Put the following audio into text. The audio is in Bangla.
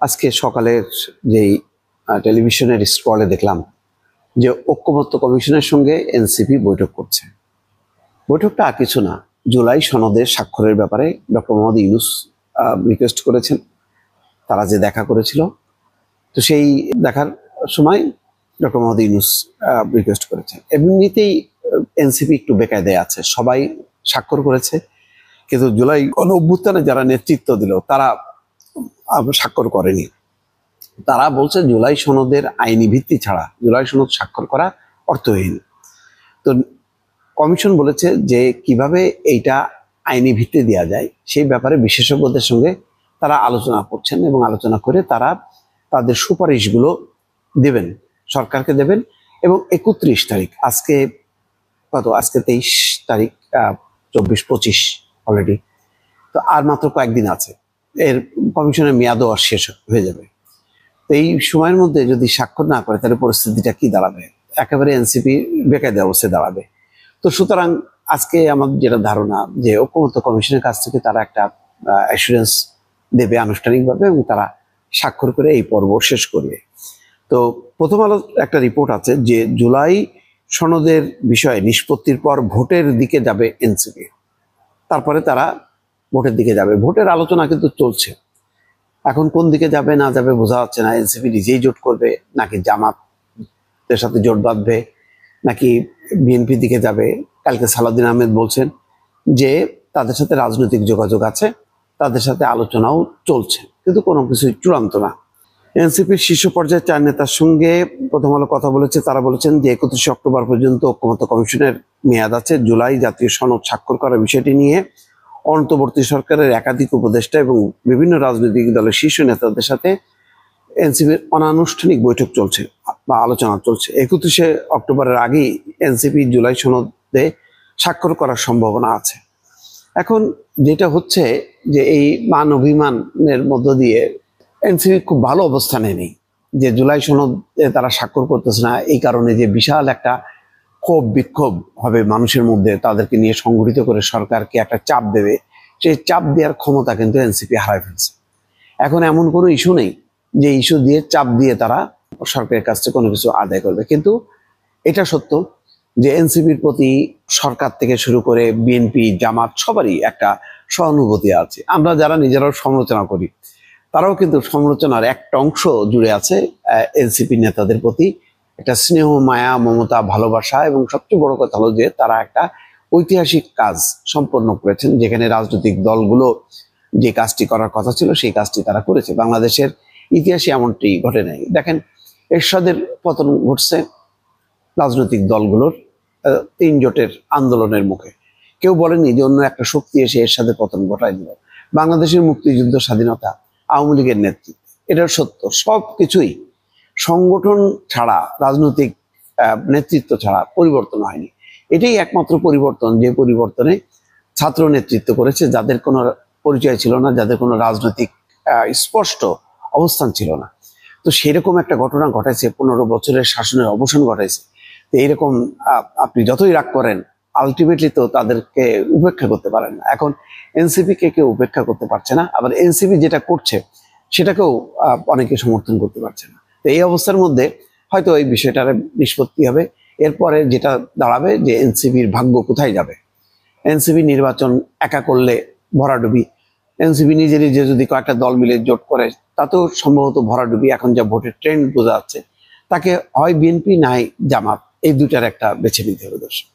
আজকে সকালের যেই টেলিভিশনের স্ক্রলে দেখলাম যে ঐক্যমত্য কমিশনের সঙ্গে এনসিপি বৈঠক করছে। বৈঠকটা আর কিছু না, জুলাই সনদের স্বাক্ষরের ব্যাপারে ডক্টর মোহাম্মদ ইউনূস রিকোয়েস্ট করেছেন। তারা যে দেখা করেছিল, তো সেই দেখার সময় ডক্টর মোহাম্মদ ইউনূস রিকোয়েস্ট করেছেন। এমনিতেই এনসিপি একটু বেকায়দায় আছে, সবাই স্বাক্ষর করেছে, কিন্তু জুলাই গণ-অভ্যুত্থানে যারা নেতৃত্ব দিল তারা স্বাক্ষর করেনি। তারা বলছে জুলাই সনদের আইনি ভিত্তি ছাড়া জুলাই সনদ স্বাক্ষর করা অর্থহীন। তো কমিশন বলেছে যে কিভাবে এইটা আইনি ভিত্তি দেওয়া যায় সেই ব্যাপারে বিশেষজ্ঞদের সঙ্গে তারা আলোচনা করছেন, এবং আলোচনা করে তারা তাদের সুপারিশগুলো দেবেন, সরকারকে দেবেন। এবং 31 তারিখ, আজকে 23 তারিখ, 24-25 অলরেডি, তো আর মাত্র কয়েকদিন আছে, এর কমিশনের মেয়াদও আর শেষ হয়ে যাবে। তো এই সময়ের মধ্যে যদি স্বাক্ষর না করে তাহলে পরিস্থিতিটা কি দাঁড়াবে? একেবারে এনসিপি বেকায়দা অবস্থায় দাঁড়াবে। তো সুতরাং আজকে আমাদের যেটা ধারণা যে ঐক্যমত্য কমিশনের কাছ থেকে তারা একটা অ্যাসুরেন্স দেবে আনুষ্ঠানিকভাবে, এবং তারা স্বাক্ষর করে এই পর্ব শেষ করবে। তো প্রথম আলো একটা রিপোর্ট আছে যে জুলাই সনদের বিষয়ে নিষ্পত্তির পর ভোটের দিকে যাবে এনসিপি, তারপরে তারা ভোটের দিকে যাবে। ভোটের আলোচনা কিন্তু চলছে, এখন কোন দিকে যাবে না যাবে বোঝা যাচ্ছে না। এনসিপি নিজেই জোট করবে, নাকি জামাতের সাথে জোট বাঁধবে, নাকি বিএনপি দিকে যাবে। কালকে সালাউদ্দিন আহমেদ বলছেন যে তাদের সাথে রাজনৈতিক যোগাযোগ আছে, তাদের সাথে আলোচনাও চলছে, কিন্তু কোনো কিছুই চূড়ান্ত না। এনসিপির শীর্ষ পর্যায়ের 4 নেতার সঙ্গে প্রথম আলো কথা বলেছে। তারা বলেছেন যে 31 অক্টোবর পর্যন্ত ঐক্যমত্য কমিশনের মেয়াদ আছে। জুলাই জাতীয় সনদ স্বাক্ষর করার বিষয়টি নিয়ে অন্তর্বর্তী সরকারের একাধিক উপদেষ্টা এবং বিভিন্ন রাজনৈতিক দলের শীর্ষ নেতাদের সাথে এনসিপির অনানুষ্ঠানিক বৈঠক চলছে বা আলোচনা চলছে। 31 অক্টোবরের আগেই এনসিপি জুলাই সনদে স্বাক্ষর করার সম্ভাবনা আছে। এখন যেটা হচ্ছে যে এই মান অভিমানের মধ্য দিয়ে এনসিপি খুব ভালো অবস্থানে নেই, যে জুলাই সনদে তারা স্বাক্ষর করতেছে না, এই কারণে যে বিশাল একটা ক্ষোভ বিক্ষোভ হবে মানুষের মধ্যে, তাদেরকে নিয়ে সংগঠিত করে সরকারকে একটা চাপ দেবে, সেই চাপ দেওয়ার ক্ষমতা কিন্তু এনসিপি হারায় ফেলছে। এখন এমন কোনো ইস্যু নেই যে ইস্যু দিয়ে চাপ দিয়ে তারা সরকারের কাছ থেকে কোনো কিছু আদায় করবে। কিন্তু এটা সত্য যে এনসিপির প্রতি সরকার থেকে শুরু করে বিএনপি, জামাত সবারই একটা সহানুভূতি আছে। আমরা যারা নিজেরাও সমালোচনা করি, তারাও কিন্তু সমালোচনার একটা অংশ জুড়ে আছে এনসিপি নেতাদের প্রতি, একটা স্নেহ, মায়া, মমতা, ভালোবাসা। এবং সবচেয়ে বড় কথা হলো যে তারা একটা ঐতিহাসিক কাজ সম্পন্ন করেছেন, যেখানে রাজনৈতিক দলগুলো যে কাজটি করার কথা ছিল সেই কাজটি তারা করেছে। বাংলাদেশের ইতিহাসে এমনটি ঘটে নাই। দেখেন, এরশাদের পতন ঘটছে রাজনৈতিক দলগুলোর 3 জোটের আন্দোলনের মুখে। কেউ বলেনি যে অন্য একটা শক্তি এসে এরশাদের পতন ঘটায় দিল। বাংলাদেশের মুক্তিযুদ্ধ, স্বাধীনতা, আওয়ামী লীগের নেতৃত্ব, এটা সত্য। সব কিছুই সংগঠন ছাড়া, রাজনৈতিক নেতৃত্ব ছাড়া পরিবর্তন হয়নি। এটাই একমাত্র পরিবর্তন, যে পরিবর্তনে ছাত্র নেতৃত্ব করেছে, যাদের কোনো পরিচয় ছিল না, যাদের কোনো রাজনৈতিক স্পষ্ট অবস্থান ছিল না। তো সেরকম একটা ঘটনা ঘটেছে, 15 বছরের শাসনের অবসান ঘটেছে। তো এইরকম আপনি যতই রাগ করেন, আলটিমেটলি তো তাদেরকে উপেক্ষা করতে পারেন না। এখন এনসিপি কে কেউ উপেক্ষা করতে পারছে না, আবার এনসিপি যেটা করছে সেটাকেও অনেকে সমর্থন করতে পারছে না। তো এই অবস্থার মধ্যে হয়তো এই বিষয়টার নিষ্পত্তি হবে। এরপরে যেটা দাঁড়াবে যে এনসিপির ভাগ্য কোথায় যাবে। এনসিপি নির্বাচন একা করলে ভরাডুবি, এনসিপি নিজে নিজে যদি কয়েকটা দল মিলে জোট করে তাতেও সম্ভবত ভরাডুবি। এখন যা ভোটের ট্রেন্ড বোঝা যাচ্ছে, তাকে হয় বিএনপি নাই জামাত, এই দুটার একটা বেছে নিতে হবে। দর্শক।